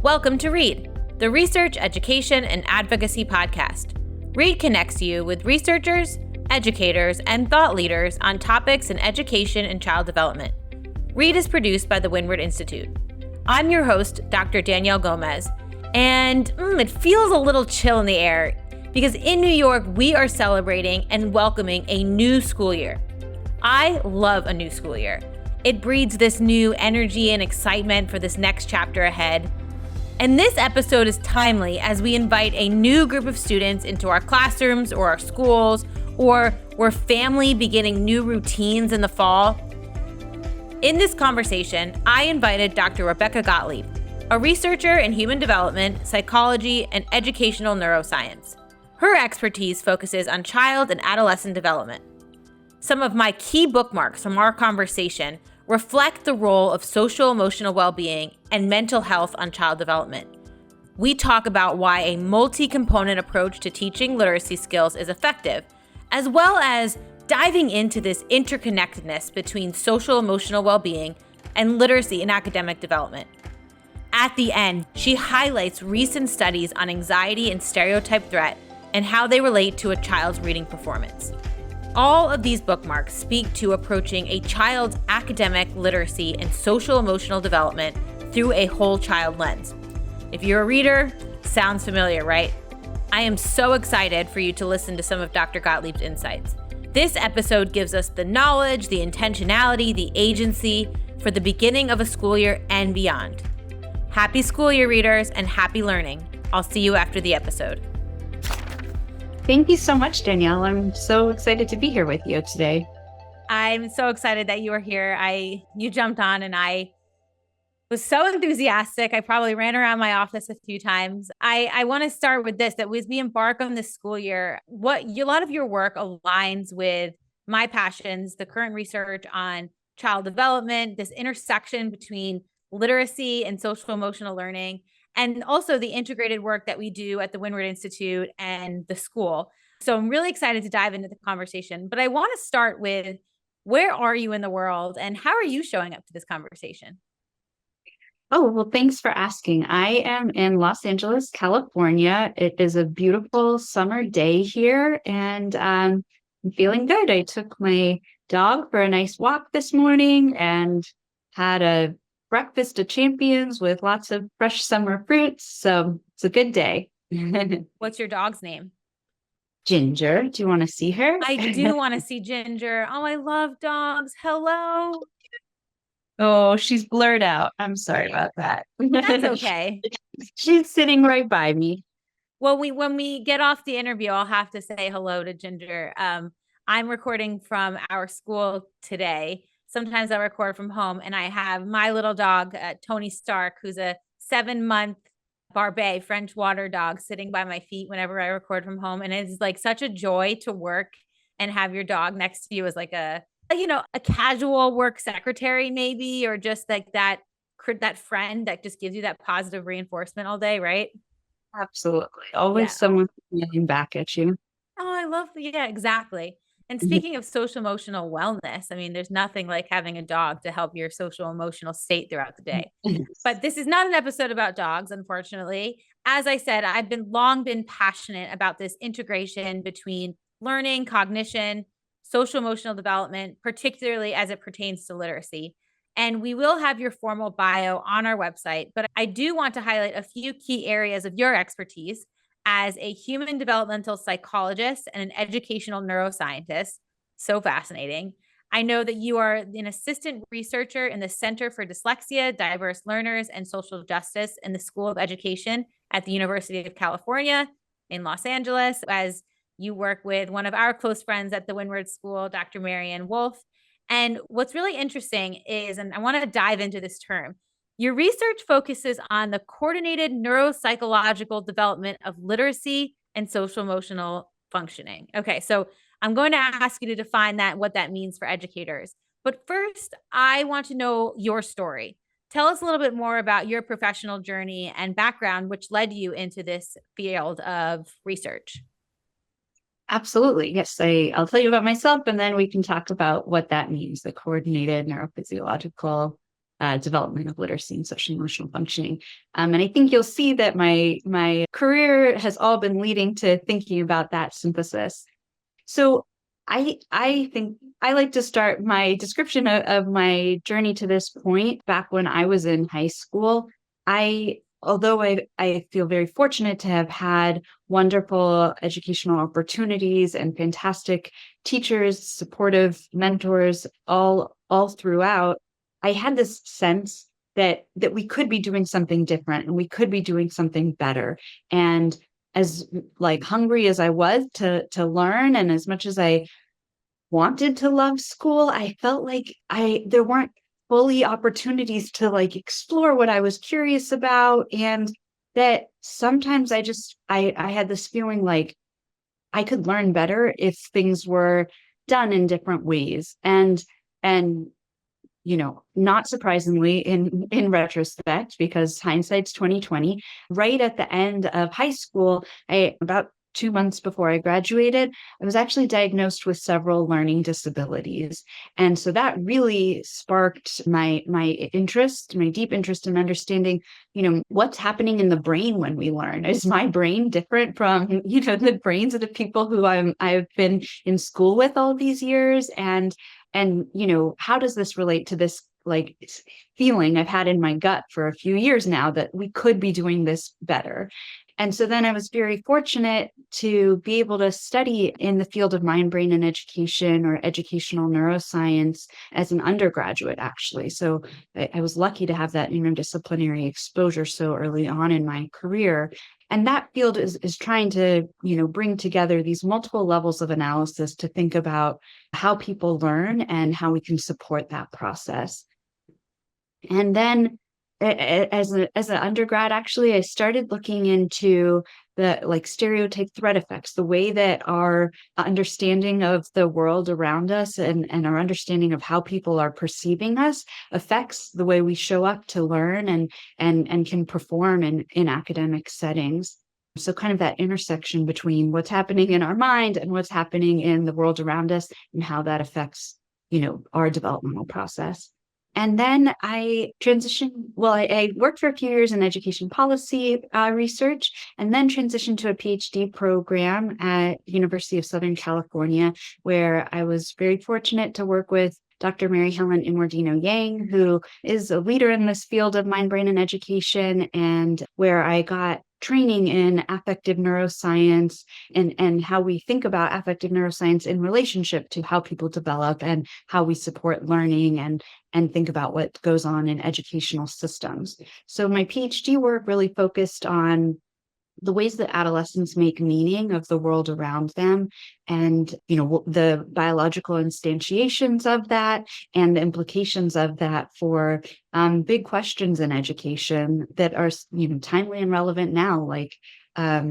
Welcome to READ, the Research, Education, and Advocacy podcast. READ connects you with researchers, educators, and thought leaders on topics in education and child development. READ is produced by the Windward Institute. I'm your host, Dr. Danielle Gomez, and it feels a little chill in the air because in New York, we are celebrating and welcoming a new school year. I love a new school year. It breeds this new energy and excitement for this next chapter ahead. And this episode is timely as we invite a new group of students into our classrooms or our schools, or we're family beginning new routines in the fall. In this conversation, I invited Dr. Rebecca Gotlieb, a researcher in human development, psychology, and educational neuroscience. Her expertise focuses on child and adolescent development. Some of my key bookmarks from our conversation reflect the role of social emotional well-being and mental health on child development. We talk about why a multi-component approach to teaching literacy skills is effective, as well as diving into this interconnectedness between social emotional well-being and literacy in academic development. At the end, she highlights recent studies on anxiety and stereotype threat and how they relate to a child's reading performance. All of these bookmarks speak to approaching a child's academic literacy and social emotional development through a whole child lens. If you're a reader, sounds familiar, right? I am so excited for you to listen to some of Dr. Gotlieb's insights. This episode gives us the knowledge, the intentionality, the agency for the beginning of a school year and beyond. Happy school year, readers, and happy learning. I'll see you after the episode. Thank you so much, Danielle. I'm so excited to be here with you today. I'm so excited that you are here. You jumped on and I was so enthusiastic. I probably ran around my office a few times. I want to start with this, that as we embark on this school year, a lot of your work aligns with my passions, the current research on child development, this intersection between literacy and social emotional learning, and also the integrated work that we do at the Windward Institute and the school. So I'm really excited to dive into the conversation, but I want to start with, where are you in the world and how are you showing up to this conversation? Oh, well, thanks for asking. I am in Los Angeles, California. It is a beautiful summer day here and I'm feeling good. I took my dog for a nice walk this morning and had a breakfast of champions with lots of fresh summer fruits. So it's a good day. What's your dog's name? Ginger. Do you want to see her? I do want to see Ginger. Oh, I love dogs. Hello. Oh, she's blurred out. I'm sorry about that. That's okay. She's sitting right by me. Well, when we get off the interview, I'll have to say hello to Ginger. I'm recording from our school today. Sometimes I record from home, and I have my little dog, Tony Stark, who's a 7-month Barbet French water dog, sitting by my feet whenever I record from home. And it's like such a joy to work and have your dog next to you as like a casual work secretary, maybe, or just like that friend that just gives you that positive reinforcement all day, right? Absolutely. Always someone looking back at you. Oh, I love that. Yeah, exactly. And speaking of social emotional wellness, I mean, there's nothing like having a dog to help your social emotional state throughout the day. But this is not an episode about dogs, unfortunately. As I said, I've long been passionate about this integration between learning, cognition, social emotional development, particularly as it pertains to literacy. And we will have your formal bio on our website, but I do want to highlight a few key areas of your expertise as a human developmental psychologist and an educational neuroscientist. So fascinating. I know that you are an assistant researcher in the Center for Dyslexia, Diverse Learners, and Social Justice in the School of Education at the University of California in Los Angeles, as you work with one of our close friends at the Windward School, Dr. Marianne Wolf. And what's really interesting is, and I want to dive into this term, your research focuses on the coordinated neuropsychological development of literacy and social emotional functioning. Okay, so I'm going to ask you to define what that means for educators. But first, I want to know your story. Tell us a little bit more about your professional journey and background, which led you into this field of research. Absolutely. Yes, I'll tell you about myself and then we can talk about what that means, the coordinated neurophysiological development of literacy and social emotional functioning. And I think you'll see that my career has all been leading to thinking about that synthesis. So I think I like to start my description of my journey to this point back when I was in high school. Although I feel very fortunate to have had wonderful educational opportunities and fantastic teachers, supportive mentors all throughout, I had this sense that we could be doing something different and we could be doing something better. And as like hungry as I was to learn, and as much as I wanted to love school, I felt like there weren't fully opportunities to like explore what I was curious about. And that sometimes I had this feeling like I could learn better if things were done in different ways. And not surprisingly, in retrospect, because hindsight's 2020, right at the end of high school, about 2 months before I graduated, I was actually diagnosed with several learning disabilities. And so that really sparked my interest, my deep interest in understanding, what's happening in the brain when we learn. Is my brain different from, the brains of the people who I've been in school with all these years? And how does this relate to this like feeling I've had in my gut for a few years now that we could be doing this better? And so then I was very fortunate to be able to study in the field of mind, brain, and education, or educational neuroscience, as an undergraduate, actually. So I was lucky to have that interdisciplinary exposure so early on in my career. And that field is trying to, bring together these multiple levels of analysis to think about how people learn and how we can support that process. And then as an undergrad, actually, I started looking into the stereotype threat effects, the way that our understanding of the world around us and our understanding of how people are perceiving us affects the way we show up to learn and can perform in academic settings. So kind of that intersection between what's happening in our mind and what's happening in the world around us, and how that affects, our developmental process. And then I transitioned. Well, I worked for a few years in education policy research, and then transitioned to a PhD program at University of Southern California, where I was very fortunate to work with Dr. Mary Helen Inwardino-Yang, who is a leader in this field of mind, brain, and education, and where I got training in affective neuroscience and how we think about affective neuroscience in relationship to how people develop and how we support learning and think about what goes on in educational systems. So my PhD work really focused on the ways that adolescents make meaning of the world around them, and the biological instantiations of that and the implications of that for big questions in education that are timely and relevant now, how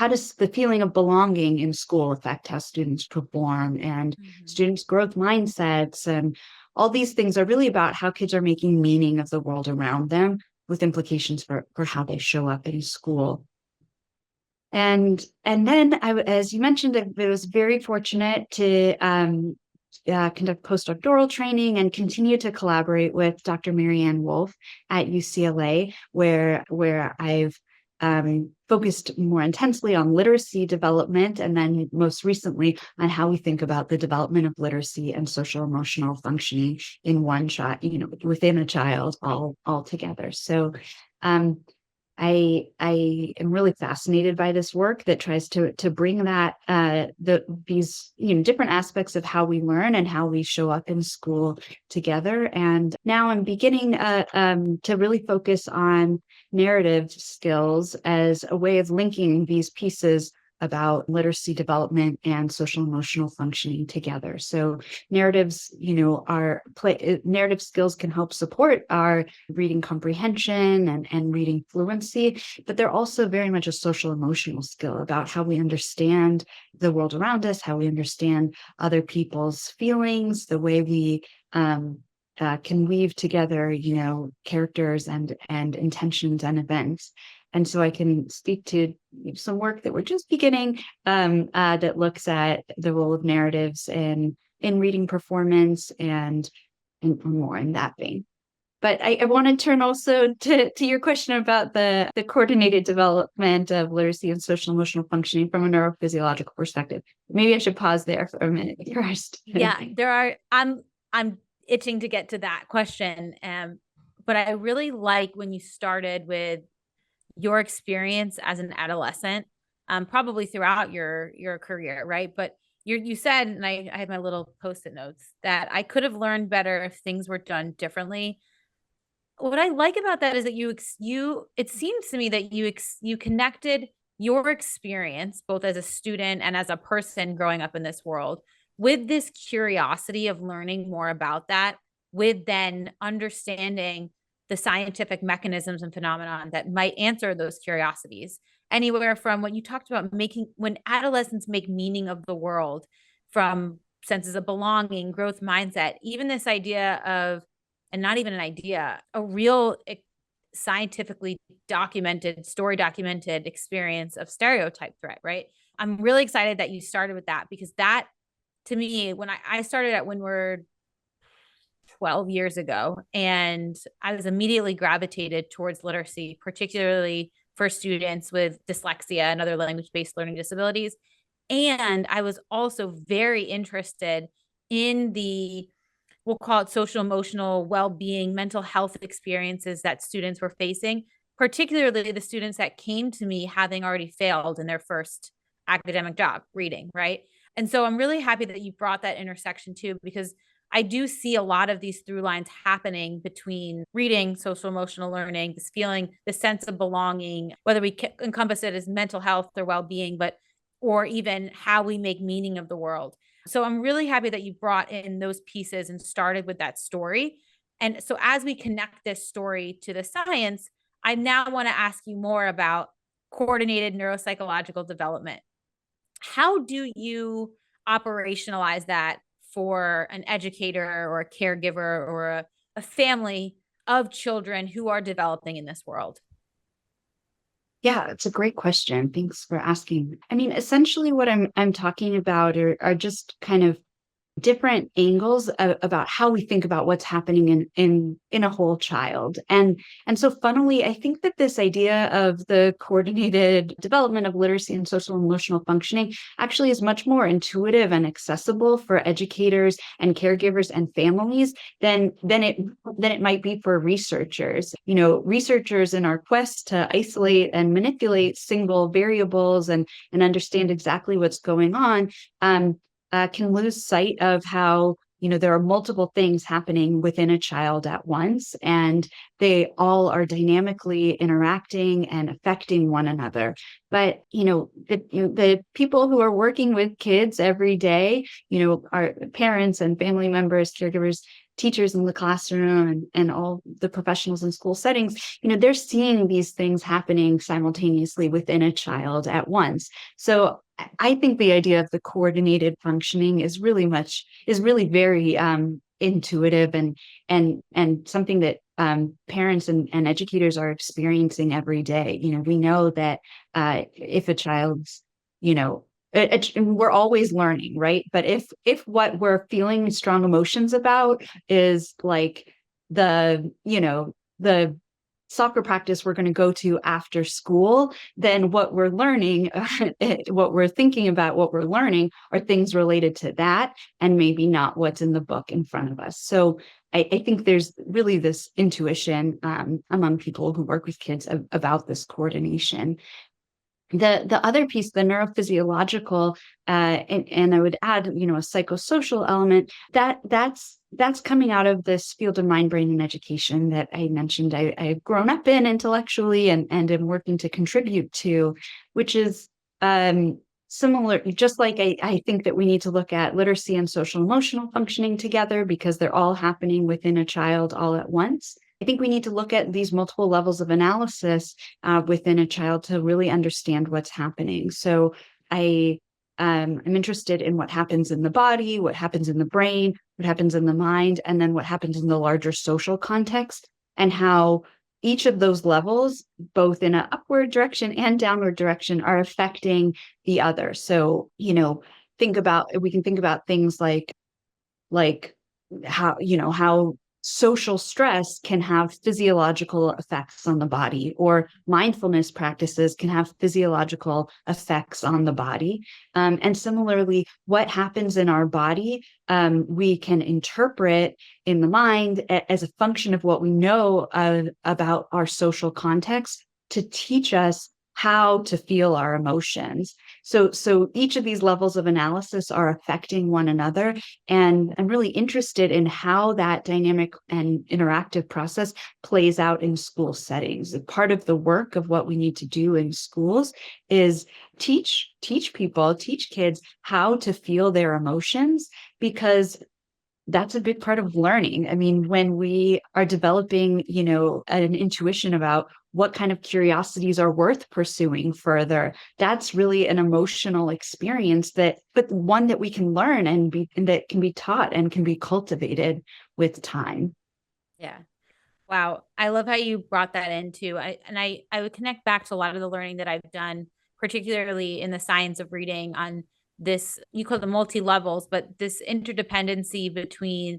does the feeling of belonging in school affect how students perform, and students' growth mindsets, and all these things are really about how kids are making meaning of the world around them, with implications for how they show up in school. And then as you mentioned, I was very fortunate to conduct postdoctoral training and continue to collaborate with Dr. Marianne Wolf at UCLA, where I've focused more intensely on literacy development, and then most recently on how we think about the development of literacy and social emotional functioning in one child, within a child all together. So I am really fascinated by this work that tries to bring that these different aspects of how we learn and how we show up in school together. And now I'm beginning to really focus on narrative skills as a way of linking these pieces about literacy development and social emotional functioning together. So narratives, narrative skills can help support our reading comprehension and reading fluency, but they're also very much a social emotional skill about how we understand the world around us, how we understand other people's feelings, the way we can weave together, characters and intentions and events. And so I can speak to some work that we're just beginning that looks at the role of narratives in in reading performance and more in that vein. But I want to turn also to your question about the coordinated development of literacy and social emotional functioning from a neurophysiological perspective. Maybe I should pause there for a minute first. Yeah, I'm itching to get to that question. But I really like when you started with your experience as an adolescent, probably throughout your career, right? But you said, and I had my little post-it notes, that I could have learned better if things were done differently. What I like about that is that it seems to me that you connected your experience both as a student and as a person growing up in this world with this curiosity of learning more about that, with then understanding the scientific mechanisms and phenomenon that might answer those curiosities. Anywhere from what you talked about, making when adolescents make meaning of the world, from senses of belonging, growth mindset, even this idea of, and not even an idea, a real scientifically documented, story documented experience of stereotype threat, right? I'm really excited that you started with that, because that, to me, when I started at Windward 12 years ago, and I was immediately gravitated towards literacy, particularly for students with dyslexia and other language-based learning disabilities. And I was also very interested in the, we'll call it social emotional well-being, mental health experiences that students were facing, particularly the students that came to me having already failed in their first academic job, reading, right? And so I'm really happy that you brought that intersection too, because I do see a lot of these through lines happening between reading, social emotional learning, this feeling, this sense of belonging, whether we encompass it as mental health or well-being, or even how we make meaning of the world. So I'm really happy that you brought in those pieces and started with that story. And so as we connect this story to the science, I now want to ask you more about coordinated neuropsychological development. How do you operationalize that for an educator or a caregiver or a family of children who are developing in this world? Yeah, it's a great question. Thanks for asking. I mean, essentially what I'm talking about are just kind of different angles about how we think about what's happening in a whole child. And so funnily, I think that this idea of the coordinated development of literacy and social and emotional functioning actually is much more intuitive and accessible for educators and caregivers and families than it might be for researchers. You know, researchers, in our quest to isolate and manipulate single variables and understand exactly what's going on, can lose sight of how, you know, there are multiple things happening within a child at once, and they all are dynamically interacting and affecting one another. But, the people who are working with kids every day, our parents and family members, caregivers, teachers in the classroom, and all the professionals in school settings, they're seeing these things happening simultaneously within a child at once. So I think the idea of the coordinated functioning is really very intuitive and something that parents and educators are experiencing every day. We know that if a child's, we're always learning, right? But if what we're feeling strong emotions about is like the soccer practice we're going to go to after school, then what we're learning, what we're thinking about, what we're learning are things related to that, and maybe not what's in the book in front of us. So I think there's really this intuition among people who work with kids about this coordination. The other piece, the neurophysiological, and I would add, a psychosocial element, that's coming out of this field of mind, brain, and education that I mentioned I've grown up in intellectually and am working to contribute to, which is similar, just like I think that we need to look at literacy and social emotional functioning together because they're all happening within a child all at once. I think we need to look at these multiple levels of analysis within a child to really understand what's happening. So I'm interested in what happens in the body, what happens in the brain, what happens in the mind, and then what happens in the larger social context, and how each of those levels, both in an upward direction and downward direction, are affecting the other. So, we can think about things like like how social stress can have physiological effects on the body, or mindfulness practices can have physiological effects on the body. And similarly, what happens in our body, we can interpret in the mind as a function of what we know about our social context to teach us how to feel our emotions. So each of these levels of analysis are affecting one another. And I'm really interested in how that dynamic and interactive process plays out in school settings. Part of the work of what we need to do in schools is teach kids how to feel their emotions, because that's a big part of learning. I mean, when we are developing, an intuition about what kind of curiosities are worth pursuing further, that's really an emotional experience but one that we can learn and that can be taught and can be cultivated with time. Yeah. Wow. I love how you brought that into, I would connect back to a lot of the learning that I've done, particularly in the science of reading, on this, you call them multi-levels, but this interdependency between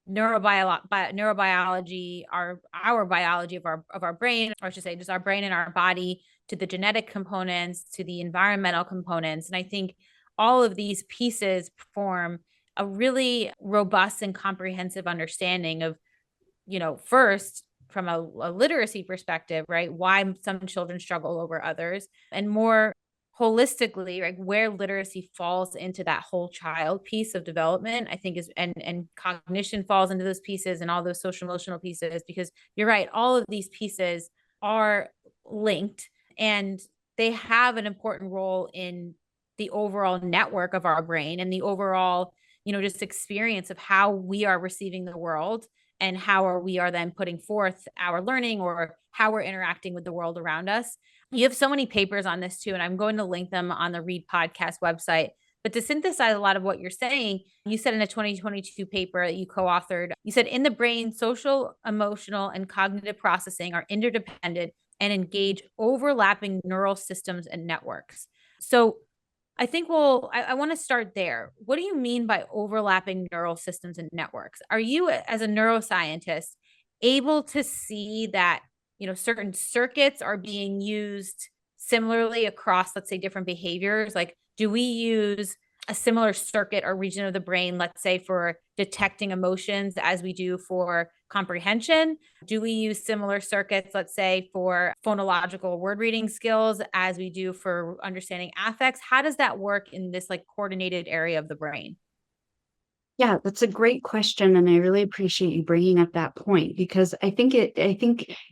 neurobiology, our biology of our brain, or I should say just our brain and our body, to the genetic components, to the environmental components. And I think all of these pieces form a really robust and comprehensive understanding of, first from a literacy perspective, right? Why some children struggle over others, and more holistically, like where literacy falls into that whole child piece of development, I think is, and cognition falls into those pieces, and all those social emotional pieces, because you're right, all of these pieces are linked, and they have an important role in the overall network of our brain and the overall, just experience of how we are receiving the world, and how we are then putting forth our learning, or how we're interacting with the world around us. You have so many papers on this too, and I'm going to link them on the Read podcast website. But to synthesize a lot of what you're saying, you said in a 2022 paper that you co-authored, you said in the brain, social, emotional, and cognitive processing are interdependent and engage overlapping neural systems and networks. So I think I want to start there. What do you mean by overlapping neural systems and networks? Are you, as a neuroscientist, able to see that, certain circuits are being used similarly across, let's say, different behaviors? Like, do we use a similar circuit or region of the brain, let's say, for detecting emotions as we do for comprehension? Do we use similar circuits, let's say, for phonological word reading skills as we do for understanding affects? How does that work in this like coordinated area of the brain? Yeah, that's a great question, and I really appreciate you bringing up that point, because I think it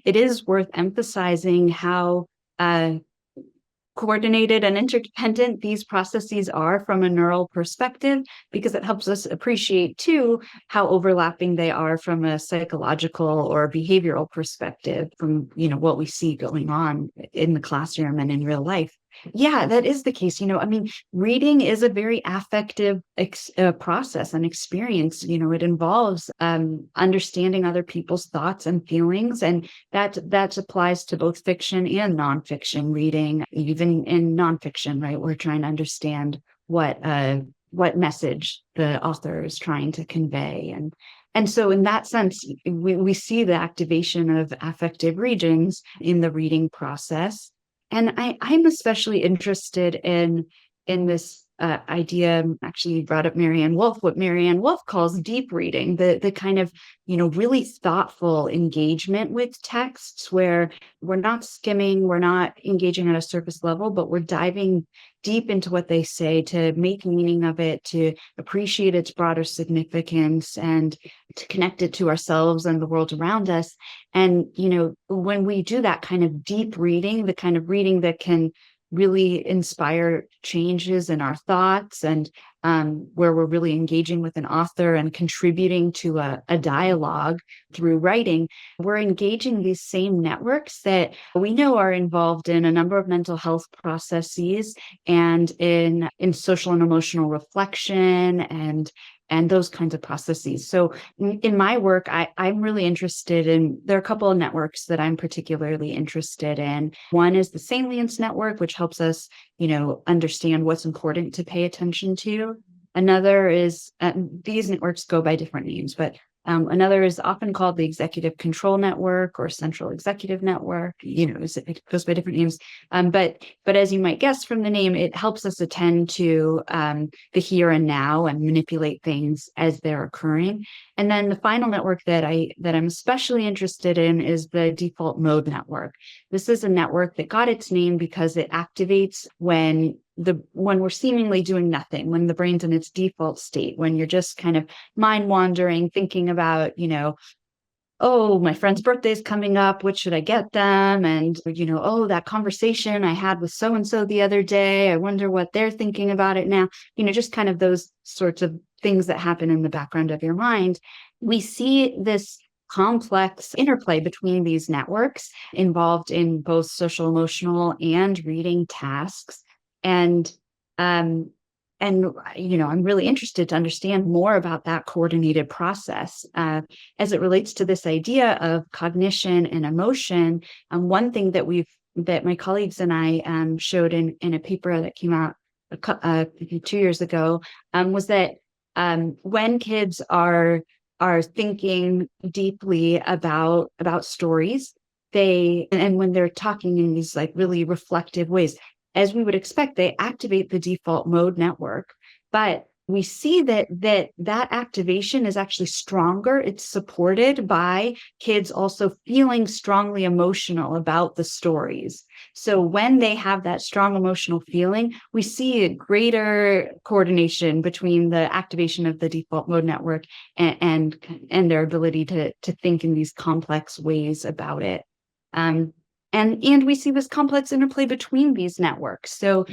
is worth emphasizing how coordinated and interdependent these processes are from a neural perspective, because it helps us appreciate too how overlapping they are from a psychological or behavioral perspective, from what we see going on in the classroom and in real life. Yeah, that is the case. I mean, reading is a very affective process and experience. It involves understanding other people's thoughts and feelings, and that applies to both fiction and nonfiction reading. Even in nonfiction, right, we're trying to understand what message the author is trying to convey, and so in that sense, we see the activation of affective regions in the reading process. And I'm especially interested in this idea. Actually, you brought up Marianne Wolf, what Marianne Wolf calls deep reading, the kind of really thoughtful engagement with texts, where we're not skimming, we're not engaging at a surface level, but we're diving deep into what they say to make meaning of it, to appreciate its broader significance, and to connect it to ourselves and the world around us. And when we do that kind of deep reading, the kind of reading that can really inspire changes in our thoughts, and where we're really engaging with an author and contributing to a dialogue through writing, we're engaging these same networks that we know are involved in a number of mental health processes, and in social and emotional reflection, and those kinds of processes. So in my work, I'm really interested in, there are a couple of networks that I'm particularly interested in. One is the salience network, which helps us, understand what's important to pay attention to. Another is, these networks go by different names, but another is often called the executive control network or central executive network. It goes by different names. But as you might guess from the name, it helps us attend to the here and now and manipulate things as they're occurring. And then the final network that I'm especially interested in is the default mode network. This is a network that got its name because it activates when we're seemingly doing nothing, when the brain's in its default state, when you're just kind of mind wandering, thinking about, oh, my friend's birthday is coming up. What should I get them? And, oh, that conversation I had with so-and-so the other day. I wonder what they're thinking about it now. Just kind of those sorts of things that happen in the background of your mind. We see this complex interplay between these networks involved in both social, emotional, and reading tasks. And I'm really interested to understand more about that coordinated process as it relates to this idea of cognition and emotion. One thing that my colleagues and I showed in a paper that came out 2 years ago was that when kids are thinking deeply about stories, and when they're talking in these like really reflective ways, as we would expect, they activate the default mode network, but we see that activation is actually stronger. It's supported by kids also feeling strongly emotional about the stories. So when they have that strong emotional feeling, we see a greater coordination between the activation of the default mode network and their ability to think in these complex ways about it. And we see this complex interplay between these networks. So,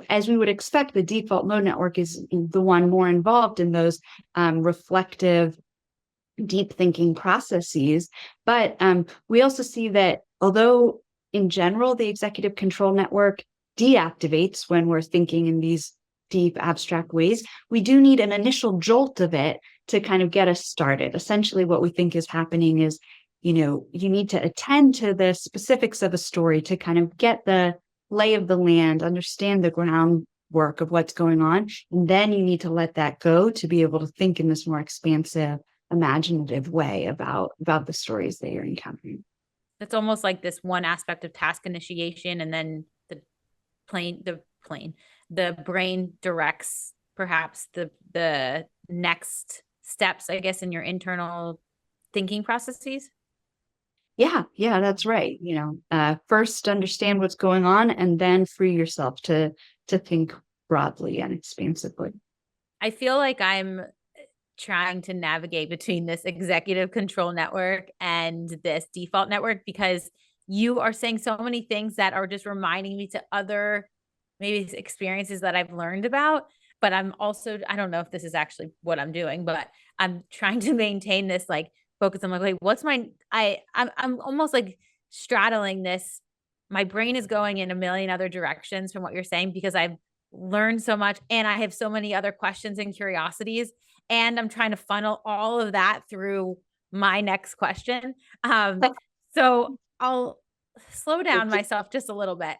as we would expect, the default mode network is the one more involved in those reflective, deep thinking processes. But we also see that although in general, the executive control network deactivates when we're thinking in these deep, abstract ways, we do need an initial jolt of it to kind of get us started. Essentially, what we think is happening is you need to attend to the specifics of a story to kind of get the lay of the land, understand the groundwork of what's going on. And then you need to let that go to be able to think in this more expansive, imaginative way about the stories that you're encountering. It's almost like this one aspect of task initiation, and then the brain directs perhaps the next steps, I guess, in your internal thinking processes. Yeah, that's right. First understand what's going on and then free yourself to think broadly and expansively. I feel like I'm trying to navigate between this executive control network and this default network, because you are saying so many things that are just reminding me to other maybe experiences that I've learned about. But I'm also, I don't know if this is actually what I'm doing, but I'm trying to maintain this like focus. I'm like, wait, I'm almost like straddling this. My brain is going in a million other directions from what you're saying, because I've learned so much and I have so many other questions and curiosities, and I'm trying to funnel all of that through my next question. So I'll slow down myself just a little bit.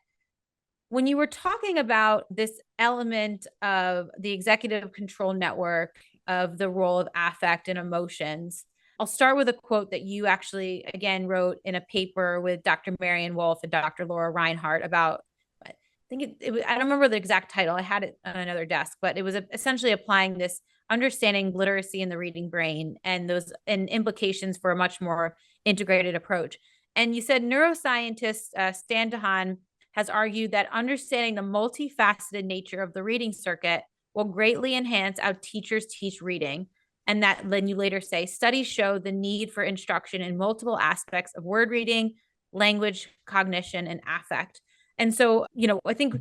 When you were talking about this element of the executive control network, of the role of affect and emotions, I'll start with a quote that you actually, again, wrote in a paper with Dr. Marion Wolf and Dr. Laura Reinhardt about, I think I don't remember the exact title. I had it on another desk, but it was essentially applying this understanding literacy in the reading brain and implications for a much more integrated approach. And you said neuroscientist Stan DeHaan has argued that understanding the multifaceted nature of the reading circuit will greatly enhance how teachers teach reading. And that then you later say, studies show the need for instruction in multiple aspects of word reading, language, cognition, and affect. And so, I think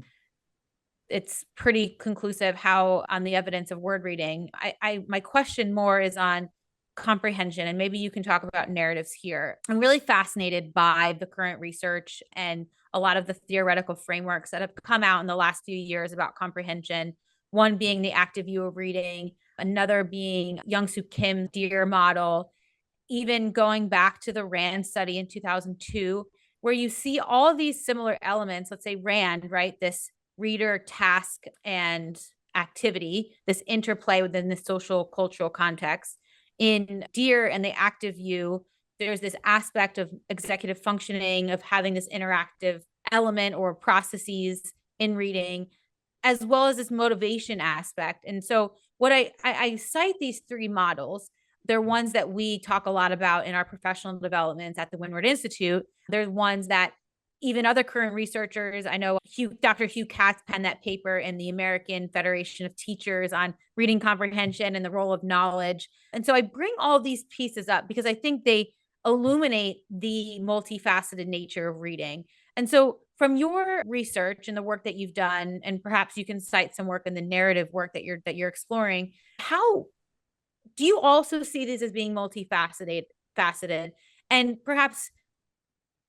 it's pretty conclusive how on the evidence of word reading. My question more is on comprehension, and maybe you can talk about narratives here. I'm really fascinated by the current research and a lot of the theoretical frameworks that have come out in the last few years about comprehension. One being the active view of reading, another being Young-Soo Kim's DEAR model, even going back to the RAND study in 2002, where you see all of these similar elements. Let's say RAND, right? This reader, task, and activity, this interplay within the social cultural context. In Dear and the active view, there's this aspect of executive functioning, of having this interactive element or processes in reading, as well as this motivation aspect. And so what I cite these three models. They're ones that we talk a lot about in our professional developments at the Windward Institute. They're ones that even other current researchers, I know Dr. Hugh Katz penned that paper in the American Federation of Teachers on reading comprehension and the role of knowledge. And so I bring all these pieces up because I think they illuminate the multifaceted nature of reading. And so from your research and the work that you've done, and perhaps you can cite some work in the narrative work that you're exploring, how do you also see these as being multifaceted? And perhaps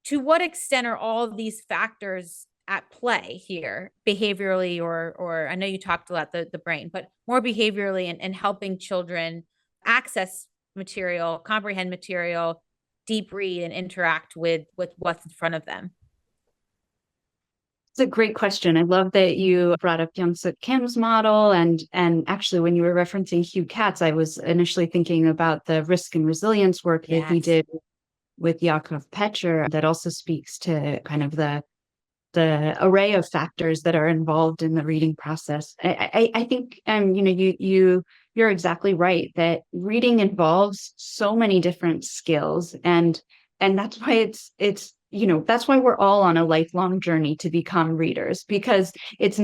to what extent are all of these factors at play here, behaviorally, or I know you talked about the brain, but more behaviorally and helping children access material, comprehend material, deep read, and interact with what's in front of them? It's a great question. I love that you brought up Young-Suk Kim's model. And actually, when you were referencing Hugh Katz, I was initially thinking about the risk and resilience work that he did with Yakov Petcher that also speaks to kind of the array of factors that are involved in the reading process. I think you're exactly right that reading involves so many different skills, and that's why that's why we're all on a lifelong journey to become readers, because I say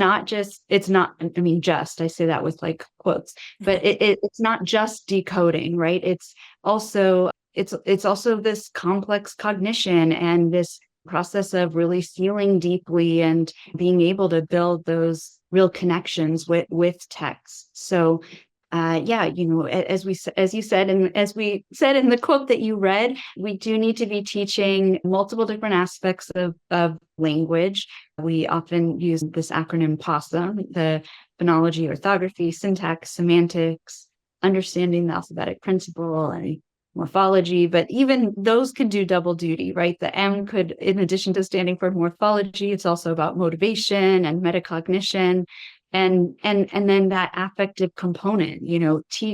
that with like quotes, but it's not just decoding, right? It's also this complex cognition and this process of really feeling deeply and being able to build those real connections with text. So as you said, and as we said in the quote that you read, we do need to be teaching multiple different aspects of language. We often use this acronym POSSUM, the phonology, orthography, syntax, semantics, understanding the alphabetic principle, and morphology, but even those could do double duty, right? The M could, in addition to standing for morphology, it's also about motivation and metacognition, and then that affective component,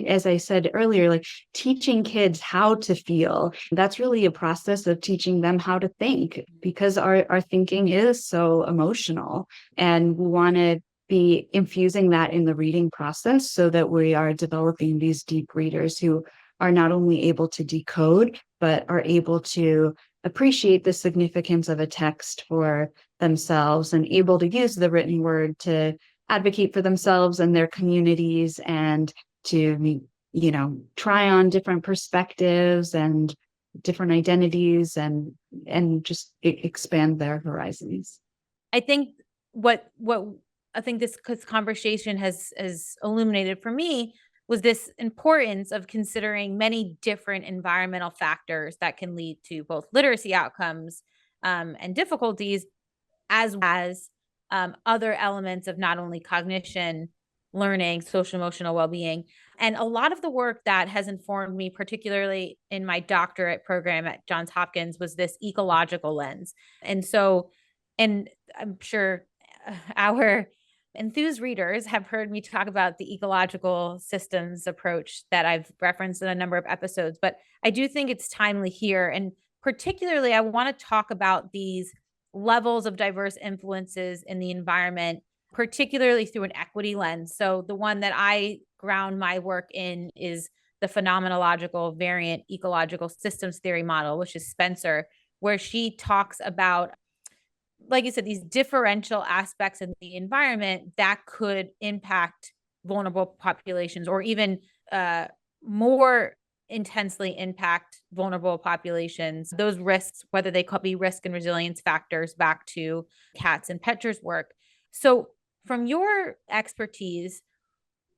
as I said earlier, like teaching kids how to feel. That's really a process of teaching them how to think, because our thinking is so emotional, and we want to be infusing that in the reading process so that we are developing these deep readers who are not only able to decode, but are able to appreciate the significance of a text for themselves and able to use the written word to advocate for themselves and their communities, and to, try on different perspectives and different identities, and just expand their horizons. I think what I think this conversation has illuminated for me was this importance of considering many different environmental factors that can lead to both literacy outcomes and difficulties, as other elements of not only cognition, learning, social emotional well-being. And a lot of the work that has informed me, particularly in my doctorate program at Johns Hopkins, was this ecological lens. And so, and I'm sure our enthused readers have heard me talk about the ecological systems approach that I've referenced in a number of episodes, but I do think it's timely here. And particularly, I want to talk about these levels of diverse influences in the environment, particularly through an equity lens. So the one that I ground my work in is the phenomenological variant ecological systems theory model, which is Spencer, where she talks about, like you said, these differential aspects in the environment that could impact vulnerable populations, or even more intensely impact vulnerable populations. Those risks, whether they could be risk and resilience factors, back to Katz and Petcher's work. So from your expertise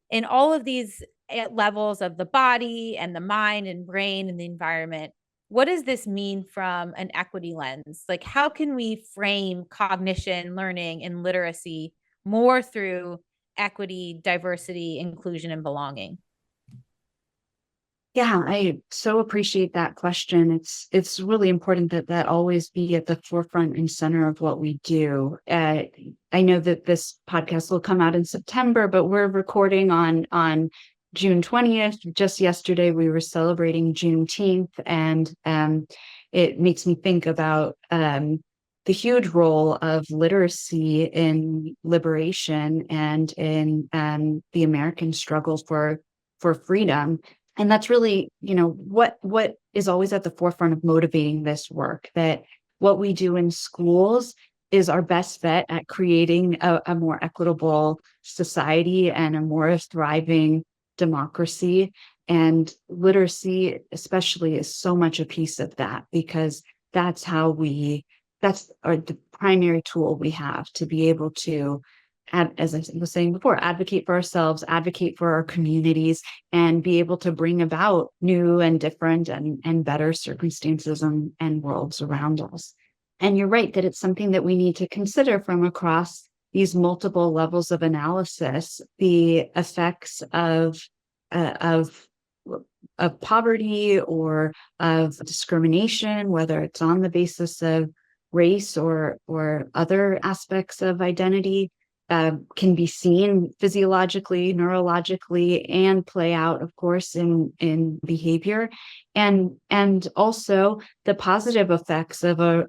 in all of these levels of the body and the mind and brain and the environment, what does this mean from an equity lens? Like, how can we frame cognition, learning, and literacy more through equity, diversity, inclusion, and belonging? Yeah, I so appreciate that question. It's really important that that always be at the forefront and center of what we do. I know that this podcast will come out in September, but we're recording on June 20th. Just yesterday, we were celebrating Juneteenth, and it makes me think about the huge role of literacy in liberation and in the American struggle for freedom. And that's really, what is always at the forefront of motivating this work, that what we do in schools is our best bet at creating a more equitable society and a more thriving democracy. And literacy, especially, is so much a piece of that, because that's how the primary tool we have to be able to, as I was saying before, advocate for ourselves, advocate for our communities, and be able to bring about new and different and better circumstances and worlds around us. And you're right that it's something that we need to consider from across these multiple levels of analysis, the effects uh, of of poverty or of discrimination, whether it's on the basis of race or other aspects of identity, can be seen physiologically, neurologically, and play out, of course, in behavior, and also the positive effects of a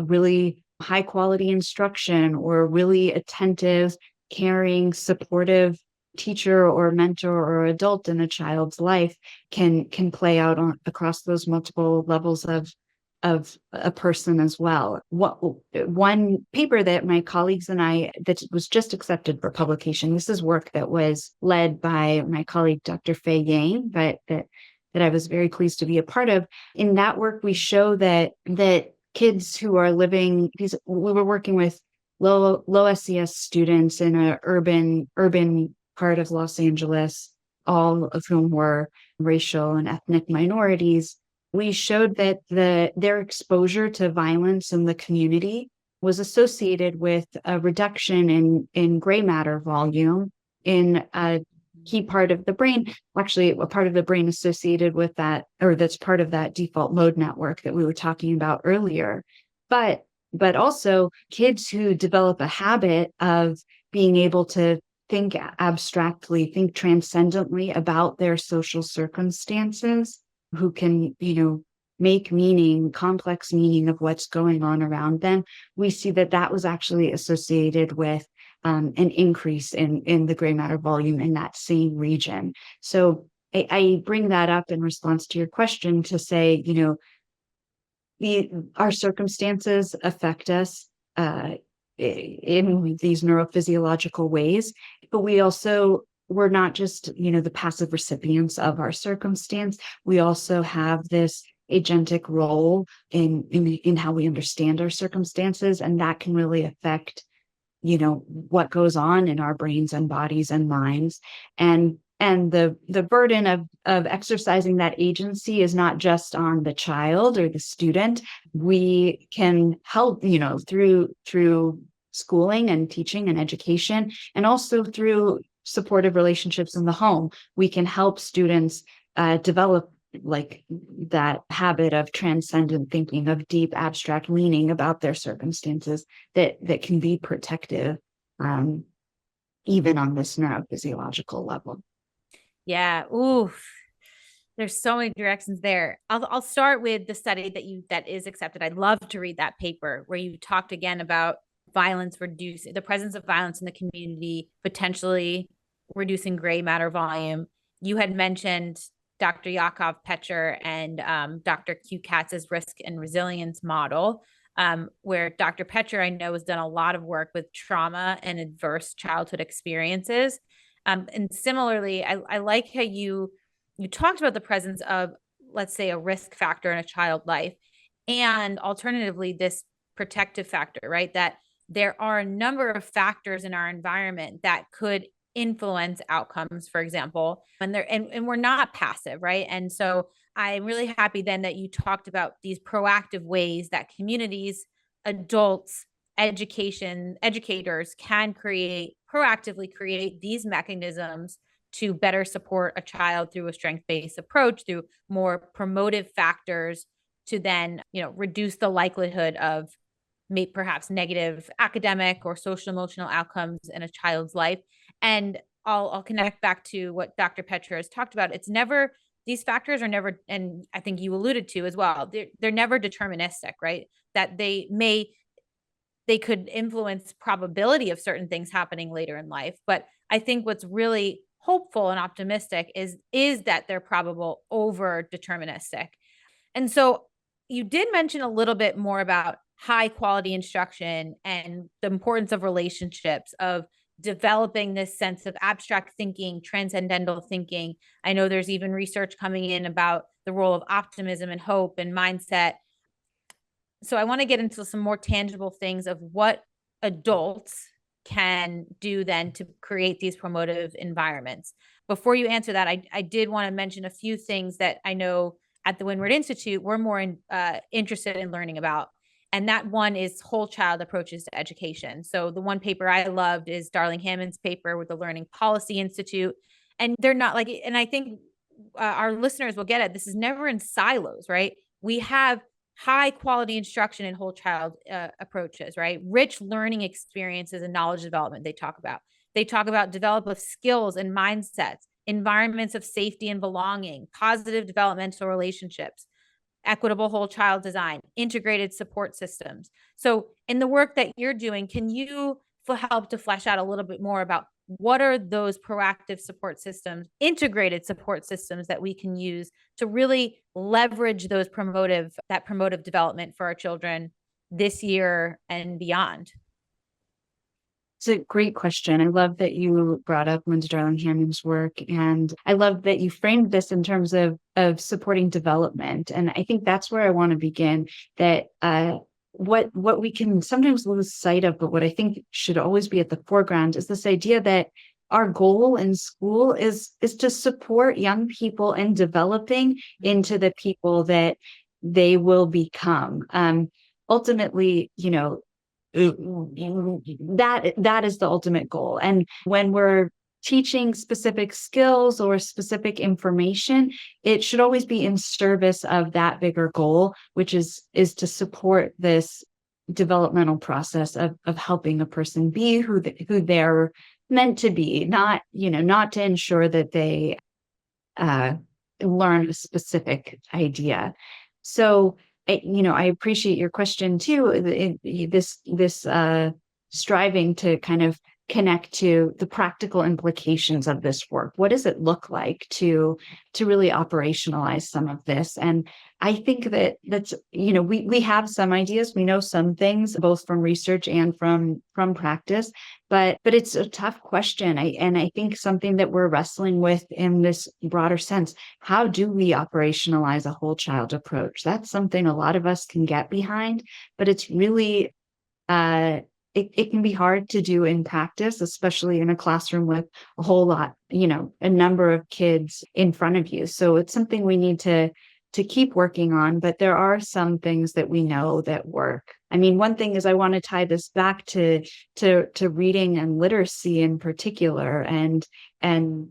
really high quality instruction, or really attentive, caring, supportive teacher or mentor or adult in a child's life can play out across those multiple levels of a person as well. One paper that my colleagues and I, that was just accepted for publication, this is work that was led by my colleague, Dr. Fei Yang, but that I was very pleased to be a part of. In that work, we show that kids who are living, we were working with low SES students in an urban part of Los Angeles, all of whom were racial and ethnic minorities. We showed that their exposure to violence in the community was associated with a reduction in gray matter volume in a key part of the brain, actually a part of the brain associated with that, or that's part of that default mode network that we were talking about earlier. But also kids who develop a habit of being able to think abstractly, think transcendently about their social circumstances, who can, make complex meaning of what's going on around them. We see that was actually associated with an increase in the gray matter volume in that same region. So I bring that up in response to your question to say, our circumstances affect us in these neurophysiological ways, but we're not just, the passive recipients of our circumstance. We also have this agentic role in how we understand our circumstances, and that can really affect, what goes on in our brains and bodies and minds. And the burden of exercising that agency is not just on the child or the student. We can help, through schooling and teaching and education, and also through supportive relationships in the home. We can help students develop like that habit of transcendent thinking, of deep abstract meaning about their circumstances that can be protective, even on this neurophysiological level. Yeah. Ooh, there's so many directions there. I'll start with the study that is accepted. I'd love to read that paper where you talked again about the presence of violence in the community, potentially reducing gray matter volume. You had mentioned Dr. Yakov Petcher and Dr. Q Katz's risk and resilience model, where Dr. Petcher, I know, has done a lot of work with trauma and adverse childhood experiences. And similarly, I like how you talked about the presence of, let's say, a risk factor in a child life, and alternatively, this protective factor, right? That there are a number of factors in our environment that could influence outcomes, for example, and we're not passive, right? And so I'm really happy then that you talked about these proactive ways that communities, adults, educators can proactively create these mechanisms to better support a child through a strength-based approach, through more promotive factors to then, reduce the likelihood of perhaps negative academic or social emotional outcomes in a child's life. And I'll connect back to what Dr. Petra has talked about. It's never, these factors are never, and I think you alluded to as well, they're never deterministic, right? That they could influence probability of certain things happening later in life. But I think what's really hopeful and optimistic is that they're probable over deterministic. And so you did mention a little bit more about high quality instruction and the importance of relationships, of developing this sense of abstract thinking, transcendental thinking. I know there's even research coming in about the role of optimism and hope and mindset. So I want to get into some more tangible things of what adults can do then to create these promotive environments. Before you answer that, I did want to mention a few things that I know at the Windward Institute we're more interested in learning about. And that one is whole child approaches to education. So the one paper I loved is Darling Hammond's paper with the Learning Policy Institute. And they're not like, and I think our listeners will get it. This is never in silos, right? We have high quality instruction in whole child approaches, right? Rich learning experiences and knowledge development they talk about. They talk about develop of skills and mindsets, environments of safety and belonging, positive developmental relationships, equitable whole child design, integrated support systems. So in the work that you're doing, can you help to flesh out a little bit more about what are those proactive support systems, integrated support systems that we can use to really leverage those promotive development for our children this year and beyond? It's a great question. I love that you brought up Linda Darling Hammond's work, and I love that you framed this in terms of supporting development. And I think that's where I want to begin. That what we can sometimes lose sight of, but what I think should always be at the foreground is this idea that our goal in school is to support young people in developing into the people that they will become. Ultimately, that is the ultimate goal. And when we're teaching specific skills or specific information, it should always be in service of that bigger goal, which is to support this developmental process of helping a person be who they're meant to be, not to ensure that they learn a specific idea. So I appreciate your question too. This striving to kind of connect to the practical implications of this work. What does it look like to really operationalize some of this? And I think that's we have some ideas, we know some things both from research and from practice, but it's a tough question. I think something that we're wrestling with in this broader sense. How do we operationalize a whole child approach? That's something a lot of us can get behind, but it's really it can be hard to do in practice, especially in a classroom with a whole lot, a number of kids in front of you. So it's something we need to keep working on, but there are some things that we know that work. I mean, one thing is I want to tie this back to reading and literacy in particular, and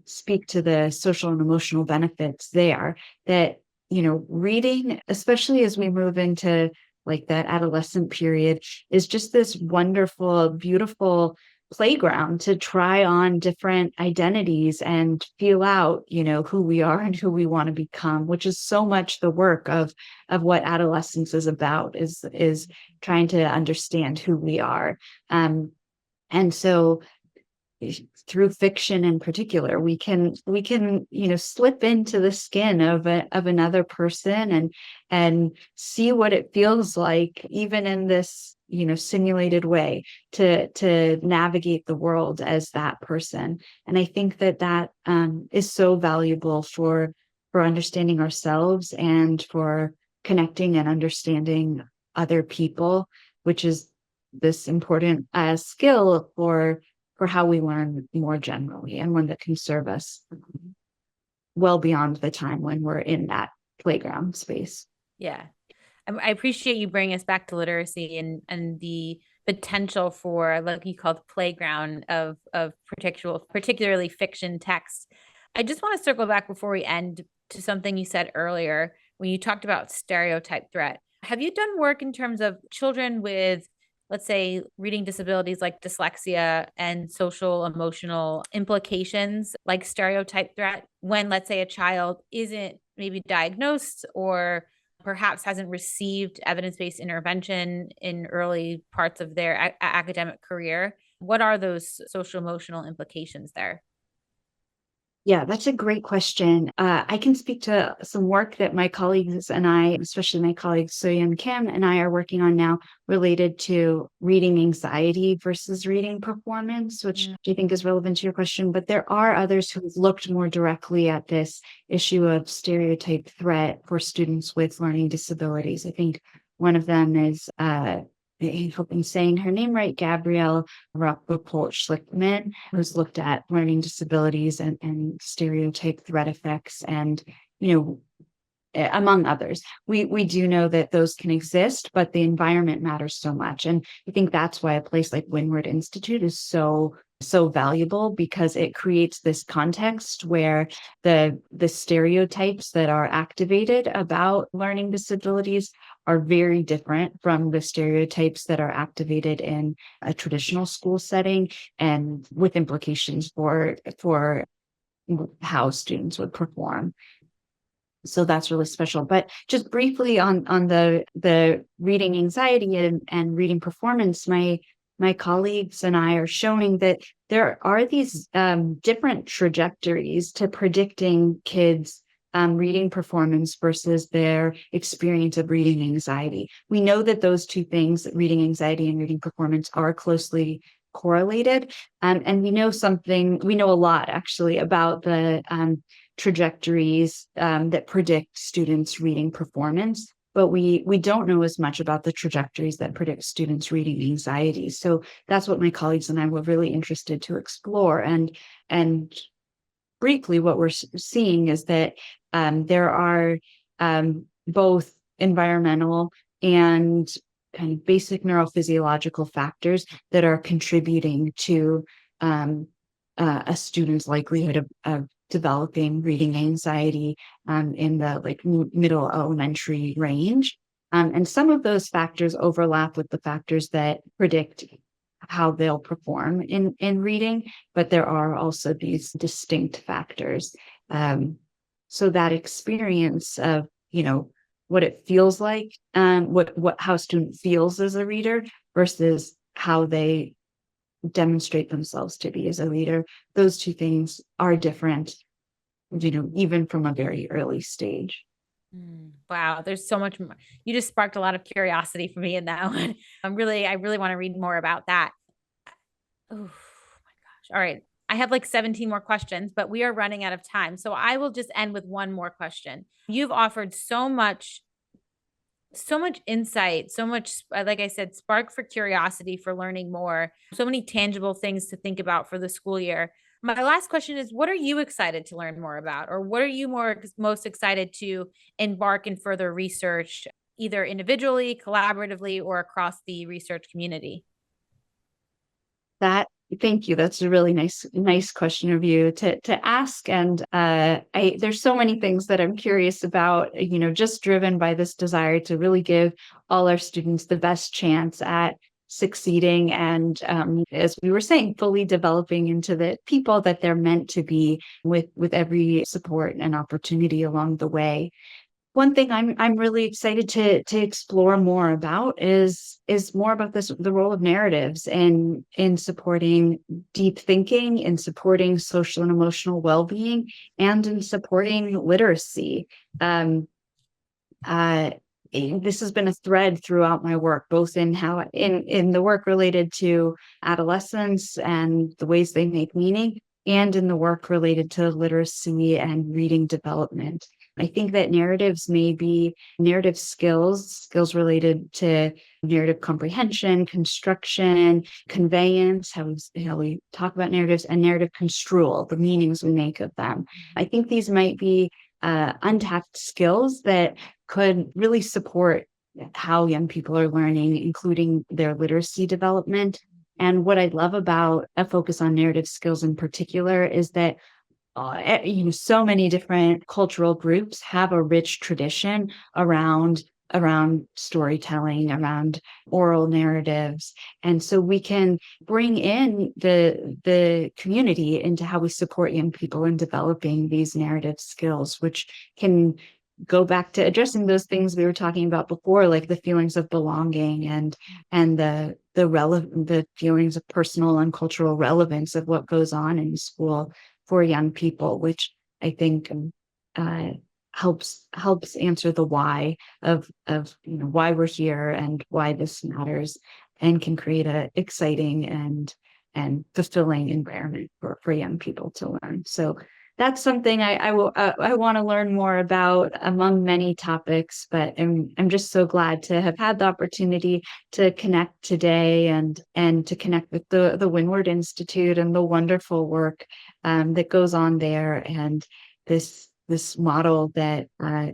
speak to the social and emotional benefits there. That, reading, especially as we move into like that adolescent period, is just this wonderful, beautiful playground to try on different identities and feel out, who we are and who we want to become, which is so much the work of what adolescence is about, is trying to understand who we are. And so through fiction in particular, we can slip into the skin of another person and see what it feels like, even in this simulated way, to navigate the world as that person. And I think that is so valuable for understanding ourselves and for connecting and understanding other people, which is this important skill for how we learn more generally, and one that can serve us well beyond the time when we're in that playground space. Yeah. I appreciate you bringing us back to literacy and the potential for, like you called, playground of particularly fiction text. I just want to circle back before we end to something you said earlier when you talked about stereotype threat. Have you done work in terms of children with, let's say, reading disabilities like dyslexia and social emotional implications like stereotype threat when, let's say, a child isn't maybe diagnosed or perhaps hasn't received evidence-based intervention in early parts of their academic career? What are those social emotional implications there? Yeah, that's a great question. I can speak to some work that my colleagues and I, especially my colleague Soyeon Kim and I, are working on now related to reading anxiety versus reading performance, which do you think is relevant to your question? But there are others who've looked more directly at this issue of stereotype threat for students with learning disabilities. I think one of them is I hope I'm saying her name right, Gabrielle Rappaport-Schlickman, who's looked at learning disabilities and stereotype threat effects and, you know, among others. We do know that those can exist, but the environment matters so much. And I think that's why a place like Windward Institute is so valuable, because it creates this context where the stereotypes that are activated about learning disabilities are very different from the stereotypes that are activated in a traditional school setting, and with implications for how students would perform. So that's really special. But just briefly on the reading anxiety and reading performance, my colleagues and I are showing that there are these different trajectories to predicting kids' reading performance versus their experience of reading anxiety. We know that those two things, reading anxiety and reading performance, are closely correlated. And we know a lot actually about the trajectories that predict students' reading performance, but we don't know as much about the trajectories that predict students' reading anxiety. So that's what my colleagues and I were really interested to explore. And briefly, what we're seeing is that there are both environmental and kind of basic neurophysiological factors that are contributing to a student's likelihood of developing reading anxiety in the middle elementary range. And some of those factors overlap with the factors that predict how they'll perform in reading, but there are also these distinct factors. So that experience of, what it feels like, how a student feels as a reader versus how they demonstrate themselves to be as a reader, those two things are different, even from a very early stage. Wow, there's so much more. You just sparked a lot of curiosity for me in that one. I really want to read more about that. Oh my gosh. All right. I have like 17 more questions, but we are running out of time. So I will just end with one more question. You've offered so much insight, so much, like I said, spark for curiosity for learning more, so many tangible things to think about for the school year. My last question is, what are you excited to learn more about? Or what are you most excited to embark in further research, either individually, collaboratively, or across the research community? Thank you. That's a really nice question of you to ask. And there's so many things that I'm curious about, just driven by this desire to really give all our students the best chance at succeeding and, as we were saying, fully developing into the people that they're meant to be, with every support and opportunity along the way. One thing I'm really excited to explore more about is more about the role of narratives in supporting deep thinking, in supporting social and emotional well-being, and in supporting literacy. This has been a thread throughout my work, both in the work related to adolescence and the ways they make meaning, and in the work related to literacy and reading development. I think that narratives may be narrative skills related to narrative comprehension, construction, conveyance, how we talk about narratives, and narrative construal, the meanings we make of them. I think these might be untapped skills that could really support how young people are learning, including their literacy development. And what I love about a focus on narrative skills in particular is that so many different cultural groups have a rich tradition around storytelling, around oral narratives. And so we can bring in the community into how we support young people in developing these narrative skills, which can go back to addressing those things we were talking about before, like the feelings of belonging and the feelings of personal and cultural relevance of what goes on in school for young people, which I think helps answer the why of why we're here and why this matters, and can create a exciting and fulfilling environment for young people to learn. So that's something I want to learn more about, among many topics, but I'm just so glad to have had the opportunity to connect today and to connect with the Windward Institute and the wonderful work that goes on there, and this model that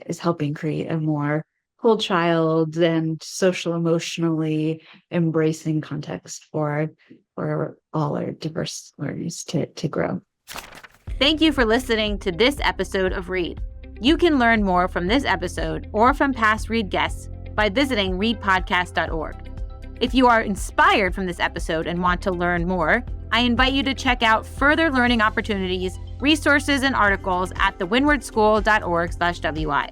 is helping create a more whole child and social emotionally embracing context for all our diverse learners to grow. Thank you for listening to this episode of Read. You can learn more from this episode or from past Read guests by visiting readpodcast.org. If you are inspired from this episode and want to learn more, I invite you to check out further learning opportunities, resources, and articles at thewindwardschool.org/WI.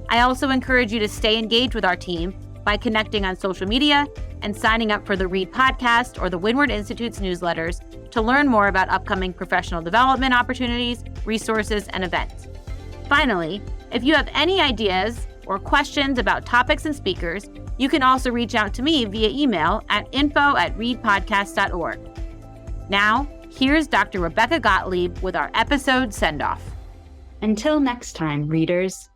I also encourage you to stay engaged with our team by connecting on social media and signing up for the Read podcast or the Windward Institute's newsletters to learn more about upcoming professional development opportunities, resources, and events. Finally, if you have any ideas or questions about topics and speakers, you can also reach out to me via email at info@readpodcast.org. Now, here's Dr. Rebecca Gotlieb with our episode send-off. Until next time, readers.